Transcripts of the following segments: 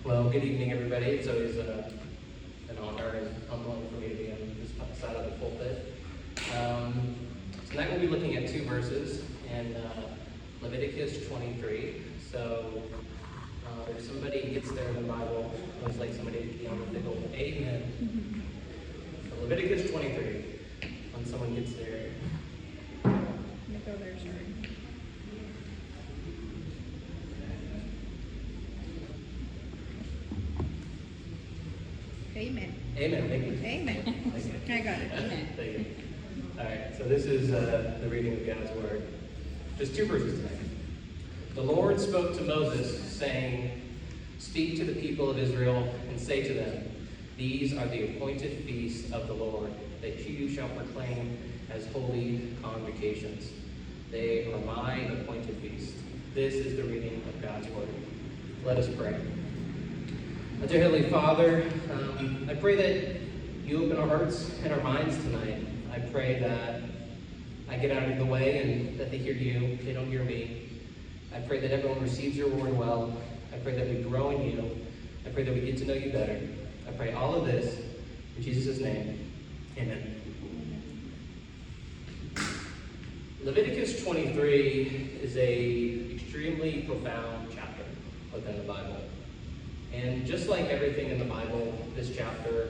Well, good evening, everybody. It's always an honor and humbling for me to be on this side of the pulpit. Tonight we'll be looking at two verses in Leviticus 23. So if somebody gets there in the Bible, I always like somebody to be on the big old amen. So Leviticus 23, when someone gets there. Let me go there, sorry. Amen. Amen. Thank you. Amen. Thank you. I got it. Amen. Thank you. All right, so this is the reading of God's Word. Just two verses tonight. The Lord spoke to Moses, saying, "Speak to the people of Israel and say to them, these are the appointed feasts of the Lord, that you shall proclaim as holy convocations. They are my appointed feasts." This is the reading of God's Word. Let us pray. Dear Heavenly Father, I pray that you open our hearts and our minds tonight. I pray that I get out of the way and that they hear you, they don't hear me. I pray that everyone receives your word well. I pray that we grow in you. I pray that we get to know you better. I pray all of this in Jesus' name. Amen. Leviticus 23 is an extremely profound chapter within the Bible. And just like everything in the Bible, this chapter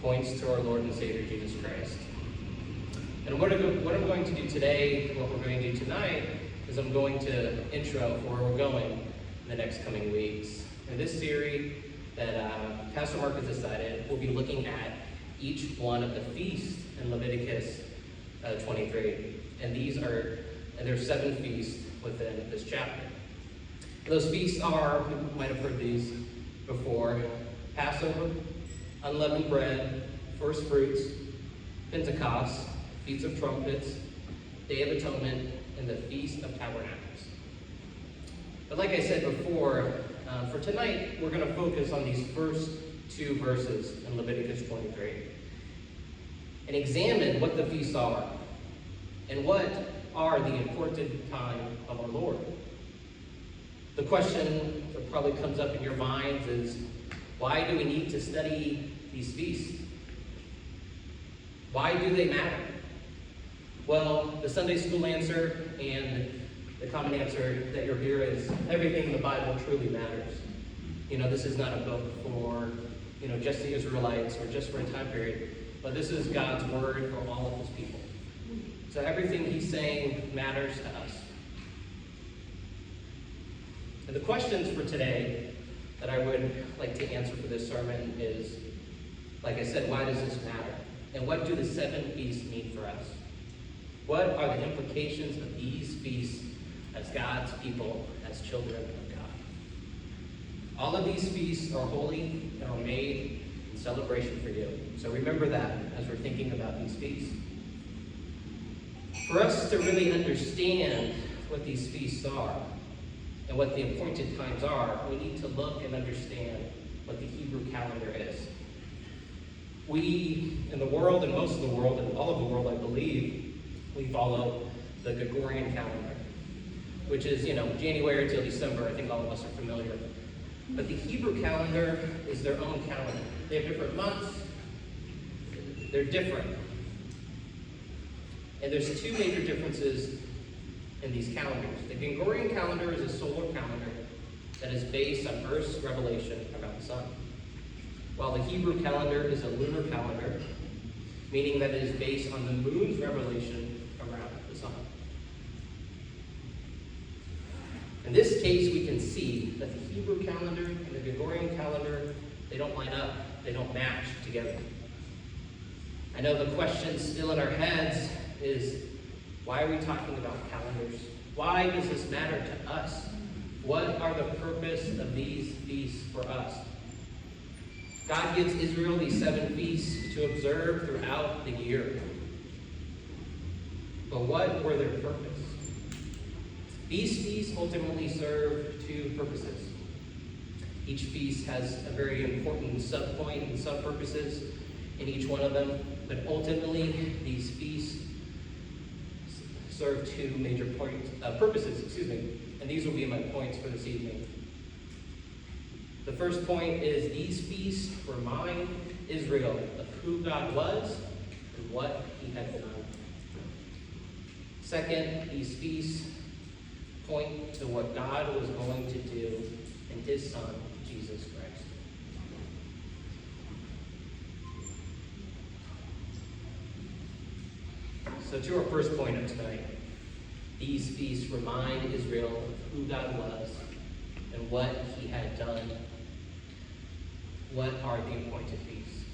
points to our Lord and Savior, Jesus Christ. And what I'm going to do today, what we're going to do tonight, is I'm going to intro for where we're going in the next coming weeks. In this series that Pastor Mark has decided, we'll be looking at each one of the feasts in Leviticus 23. And there's 7 feasts within this chapter. Those feasts are, you might have heard these before: Passover, unleavened bread, first fruits, Pentecost, Feast of Trumpets, Day of Atonement, and the Feast of Tabernacles. But like I said before, for tonight, we're going to focus on these first 2 verses in Leviticus 23 and examine what the feasts are and what are the appointed time of our Lord. The question that probably comes up in your minds is, why do we need to study these feasts? Why do they matter? Well, the Sunday school answer and the common answer that you'll hear is everything in the Bible truly matters. This is not a book for, just the Israelites or just for a time period, but this is God's word for all of his people. So everything he's saying matters to us. And the questions for today that I would like to answer for this sermon is, like I said, why does this matter? And what do the 7 feasts mean for us? What are the implications of these feasts as God's people, as children of God? All of these feasts are holy and are made in celebration for you. So remember that as we're thinking about these feasts. For us to really understand what these feasts are and what the appointed times are, we need to look and understand what the Hebrew calendar is. We, in the world, and most of the world, and all of the world, I believe, we follow the Gregorian calendar, which is, January till December. I think all of us are familiar. But the Hebrew calendar is their own calendar. They have different months. They're different. And there's 2 major differences in these calendars. The Gregorian calendar is a solar calendar that is based on Earth's revolution around the sun, while the Hebrew calendar is a lunar calendar, meaning that it is based on the moon's revolution around the sun. In this case, we can see that the Hebrew calendar and the Gregorian calendar, they don't line up, they don't match together. I know the question still in our heads is, why are we talking about calendars? Why does this matter to us? What are the purpose of these feasts for us? God gives Israel these 7 feasts to observe throughout the year. But what were their purpose? These feasts ultimately serve 2 purposes. Each feast has a very important sub-point and sub-purposes in each one of them, but ultimately these feasts serve 2 major purposes, and these will be my points for this evening. The first point is these feasts remind Israel of who God was and what he had done. Second, these feasts point to what God was going to do in his Son, Jesus Christ. So to our first point of tonight, these feasts remind Israel of who God was and what he had done. What are the appointed feasts?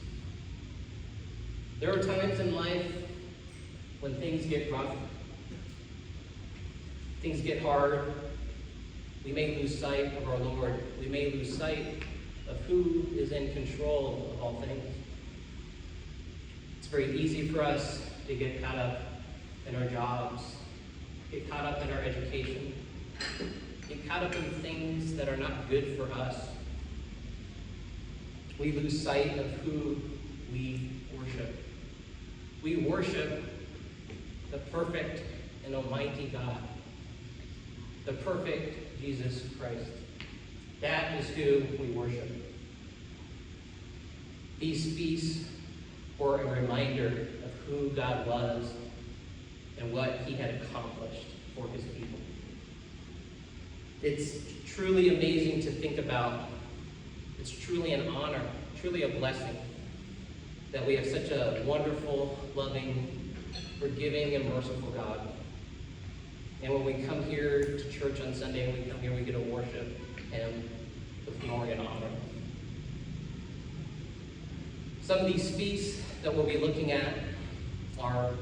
There are times in life when things get rough, things get hard. We may lose sight of our Lord. We may lose sight of who is in control of all things. It's very easy for us to get caught up in our jobs, get caught up in our education, get caught up in things that are not good for us. We lose sight of who we worship. We worship the perfect and almighty God, the perfect Jesus Christ. That is who we worship. These feasts were a reminder of who God was and what he had accomplished for his people. It's truly amazing to think about. It's truly an honor, truly a blessing that we have such a wonderful, loving, forgiving, and merciful God. And when we come here to church on Sunday and we come here, we get to worship him with glory and honor. Some of these feasts that we'll be looking at are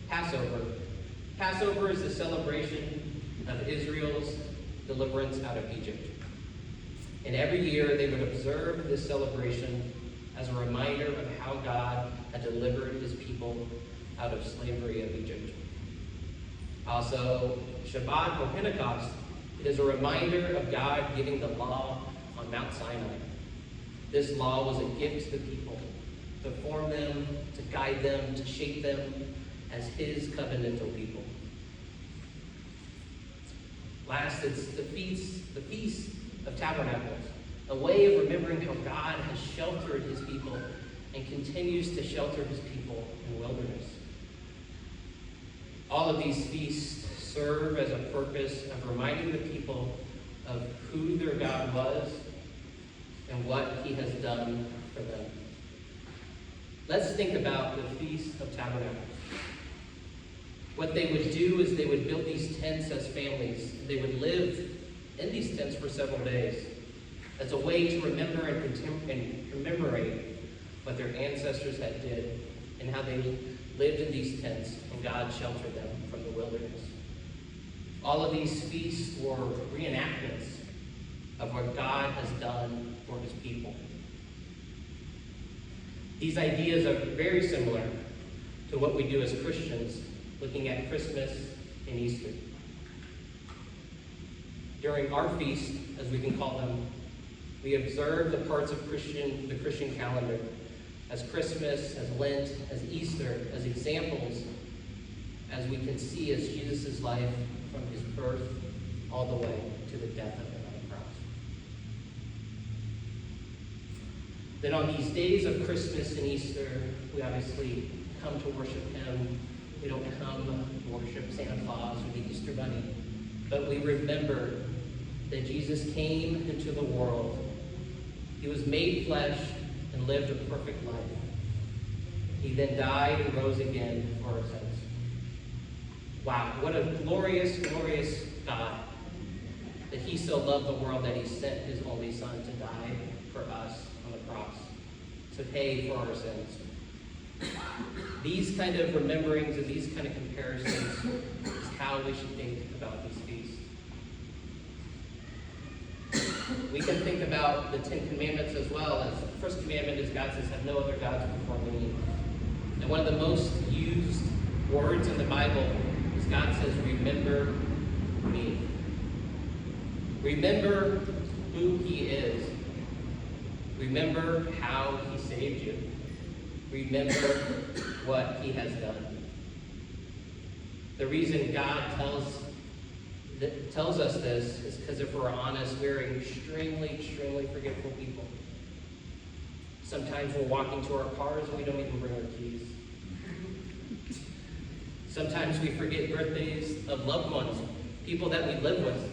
Passover. Passover is the celebration of Israel's deliverance out of Egypt. And every year they would observe this celebration as a reminder of how God had delivered his people out of slavery of Egypt. Also, Shabbat or Pentecost, it is a reminder of God giving the law on Mount Sinai. This law was a gift to the people, to form them, to guide them, to shape them as his covenantal people. Last, it's the Feast of Tabernacles, a way of remembering how God has sheltered his people and continues to shelter his people in the wilderness. All of these feasts serve as a purpose of reminding the people of who their God was and what he has done for them. Let's think about the Feast of Tabernacles. What they would do is they would build these tents as families. They would live in these tents for several days as a way to remember and commemorate what their ancestors had did and how they lived in these tents and God sheltered them from the wilderness. All of these feasts were reenactments of what God has done for his people. These ideas are very similar to what we do as Christians, looking at Christmas and Easter. During our feast, as we can call them, we observe the parts of the Christian calendar, as Christmas, as Lent, as Easter, as examples, as we can see as Jesus' life from his birth all the way to the death of him on the cross. Then on these days of Christmas and Easter, we obviously come to worship him. We don't come to worship Santa Claus or the Easter Bunny, but we remember that Jesus came into the world. He was made flesh and lived a perfect life. He then died and rose again for our sins. Wow, what a glorious, glorious God, that he so loved the world that he sent his only Son to die for us on the cross, to pay for our sins. These kind of rememberings and these kind of comparisons is how we should think about these feasts. We can think about the Ten Commandments as well. As the first commandment is God says, have no other gods before me. And one of the most used words in the Bible is God says, remember me. Remember who he is. Remember how he saved you. Remember what he has done. The reason God tells that tells us this is because if we're honest, we're extremely forgetful people. Sometimes we're walking to our cars and we don't even bring our keys. Sometimes we forget birthdays of loved ones, people that we live with.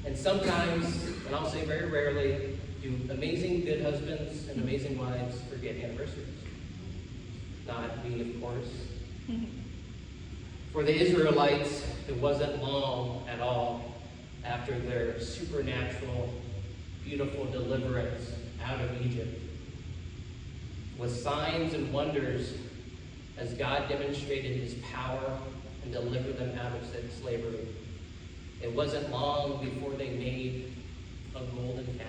And sometimes, and I'll say very rarely, do amazing good husbands and amazing wives forget anniversaries. Not me, of course. For the Israelites, it wasn't long at all after their supernatural, beautiful deliverance out of Egypt, with signs and wonders as God demonstrated his power and delivered them out of slavery. It wasn't long before they made a golden calf.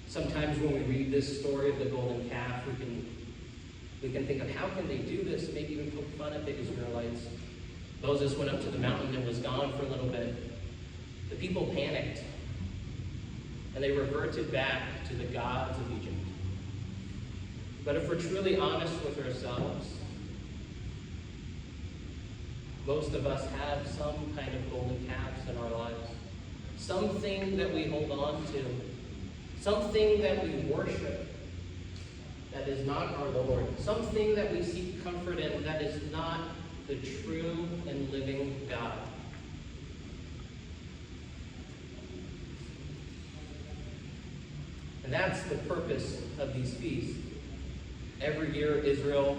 Sometimes when we read this story of the golden calf, we can think of how can they do this, maybe even poke fun at the Israelites. Moses went up to the mountain and was gone for a little bit. The people panicked, and they reverted back to the gods of Egypt. But if we're truly honest with ourselves, most of us have some kind of golden calves in our lives. Something that we hold on to. Something that we worship that is not our Lord. Something that we seek comfort in that is not the true and living God. And that's the purpose of these feasts. Every year, Israel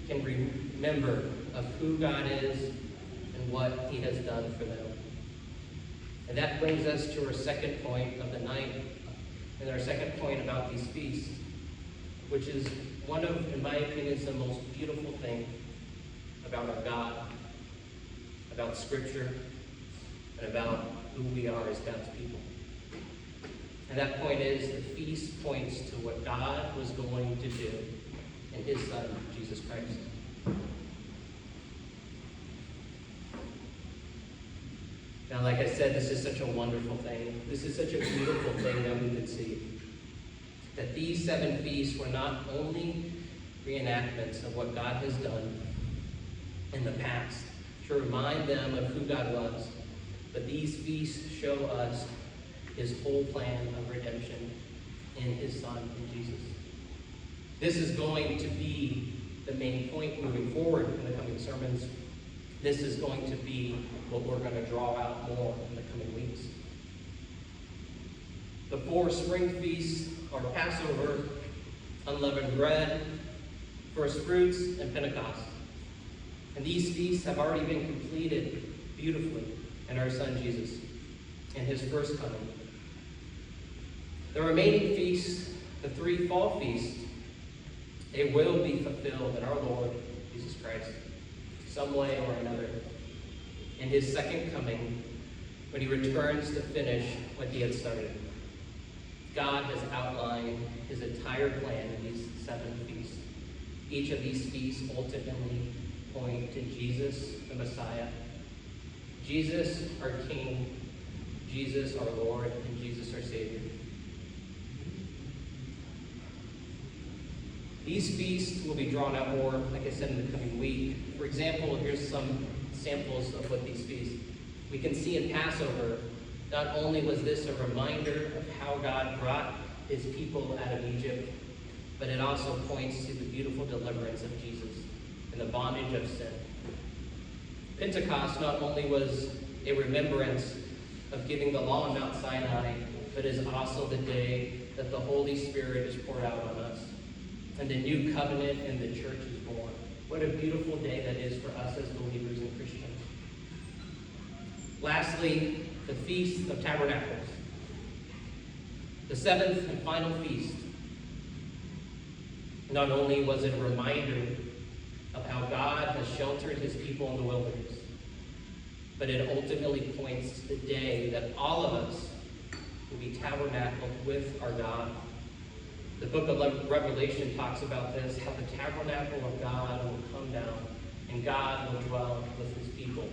can remember of who God is and what he has done for them. And that brings us to our second point of the night, and our second point about these feasts, which is one of, in my opinion, is the most beautiful thing about our God, about Scripture, and about who we are as God's people. And that point is the feast points to what God was going to do in his Son, Jesus Christ. Now, like I said, this is such a wonderful thing. This is such a beautiful thing that we could see. That these 7 feasts were not only reenactments of what God has done in the past, to remind them of who God was, but these feasts show us his whole plan of redemption in his Son, in Jesus. This is going to be the main point moving forward in the coming sermons. This is going to be what we're going to draw out more in the coming weeks. The 4 spring feasts are Passover, unleavened bread, first fruits, and Pentecost. And these feasts have already been completed beautifully in our Son Jesus in his first coming. The remaining feasts, the 3 fall feasts, they will be fulfilled in our Lord Jesus Christ, some way or another, in his second coming, when he returns to finish what he had started. God has outlined his entire plan in these 7 feasts. Each of these feasts ultimately point to Jesus, the Messiah. Jesus, our King. Jesus, our Lord, and Jesus, our Savior. These feasts will be drawn out more, like I said, in the coming week. For example, here's some samples of what these feasts. We can see in Passover, not only was this a reminder of how God brought his people out of Egypt, but it also points to the beautiful deliverance of Jesus and the bondage of sin. Pentecost not only was a remembrance of giving the law on Mount Sinai, but is also the day that the Holy Spirit is poured out on us, and the new covenant in the church is born. What a beautiful day that is for us as believers and Christians. Lastly, the Feast of Tabernacles, the 7th and final feast. Not only was it a reminder of how God has sheltered his people in the wilderness, but it ultimately points to the day that all of us will be tabernacled with our God. The book of Revelation talks about this, how the tabernacle of God will come down and God will dwell with his people.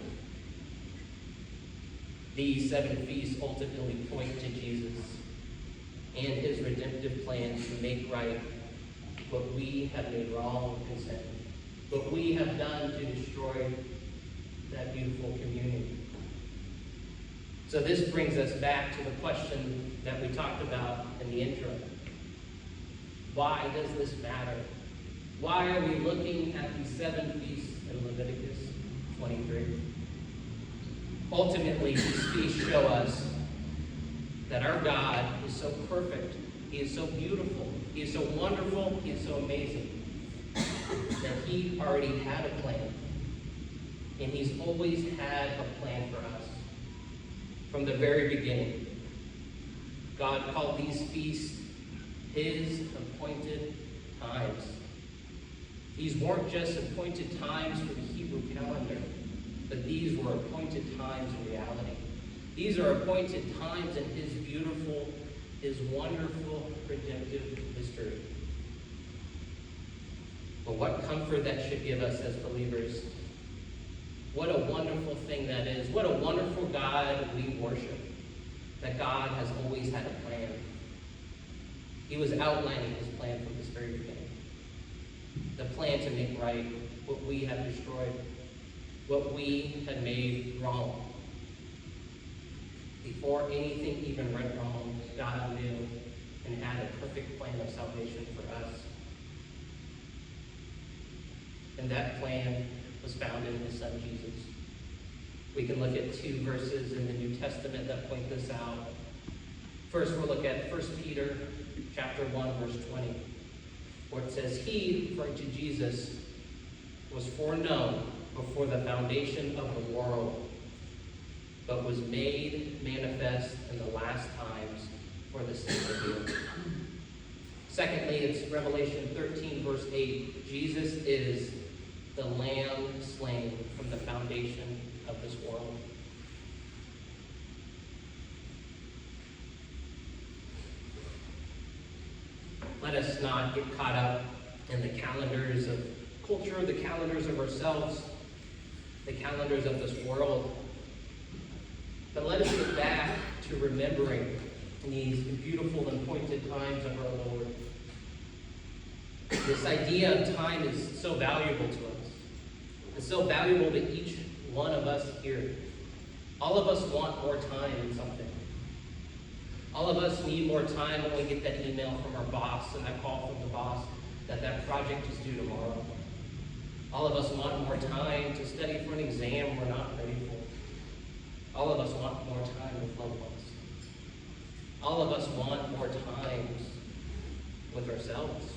These 7 feasts ultimately point to Jesus and his redemptive plan to make right what we have made wrong in sin, what we have done to destroy that beautiful communion. So this brings us back to the question that we talked about in the intro. Why does this matter? Why are we looking at these 7 feasts in Leviticus 23? Ultimately, these feasts show us that our God is so perfect, He is so beautiful, He is so wonderful, He is so amazing, that He already had a plan. And He's always had a plan for us. From the very beginning, God called these feasts His appointed times. These weren't just appointed times for the Hebrew calendar, but these were appointed times in reality. These are appointed times in His beautiful, His wonderful, redemptive history. But what comfort that should give us as believers. What a wonderful thing that is. What a wonderful God we worship. That God has always had a plan. He was outlining His plan from this very beginning. The plan to make right what we had destroyed, what we had made wrong. Before anything even went wrong, God knew and had a perfect plan of salvation for us. And that plan was found in His Son, Jesus. We can look at 2 verses in the New Testament that point this out. First, we'll look at 1 Peter chapter 1, verse 20, where it says, He, referring to Jesus, was foreknown before the foundation of the world, but was made manifest in the last times for the sake of you. Secondly, it's Revelation 13, verse 8. Jesus is the Lamb slain from the foundation of this world. Let us not get caught up in the calendars of culture, the calendars of ourselves, the calendars of this world. But let us get back to remembering these beautiful and appointed times of our Lord. This idea of time is so valuable to us. It's so valuable to each one of us here. All of us want more time in something. All of us need more time when we get that email from our boss and that call from the boss that project is due tomorrow. All of us want more time to study for an exam we're not ready for. All of us want more time with loved ones. All of us want more times with ourselves.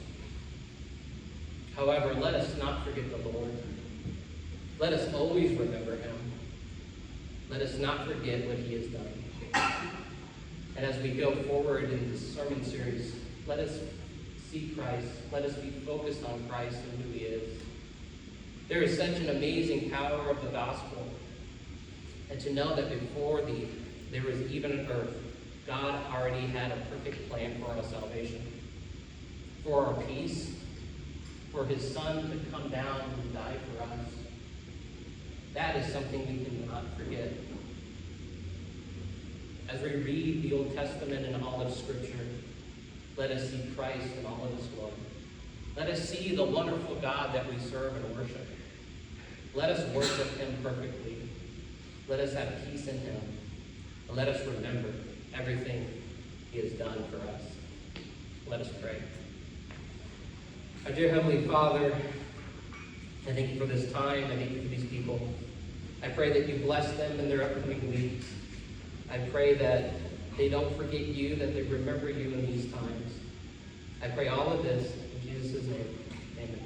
However, let us not forget the Lord. Let us always remember Him. Let us not forget what He has done. And as we go forward in this sermon series, let us see Christ. Let us be focused on Christ and who He is. There is such an amazing power of the gospel. And to know that before there was even an earth, God already had a perfect plan for our salvation, for our peace, for His Son to come down and die for us. That is something we cannot forget. As we read the Old Testament and all of Scripture, let us see Christ in all of His glory. Let us see the wonderful God that we serve and worship. Let us worship Him perfectly. Let us have peace in Him. And let us remember everything He has done for us. Let us pray. Our dear Heavenly Father, I thank You for this time. I thank You for these people. I pray that You bless them in their upcoming weeks. I pray that they don't forget You, that they remember You in these times. I pray all of this in Jesus' name. Amen.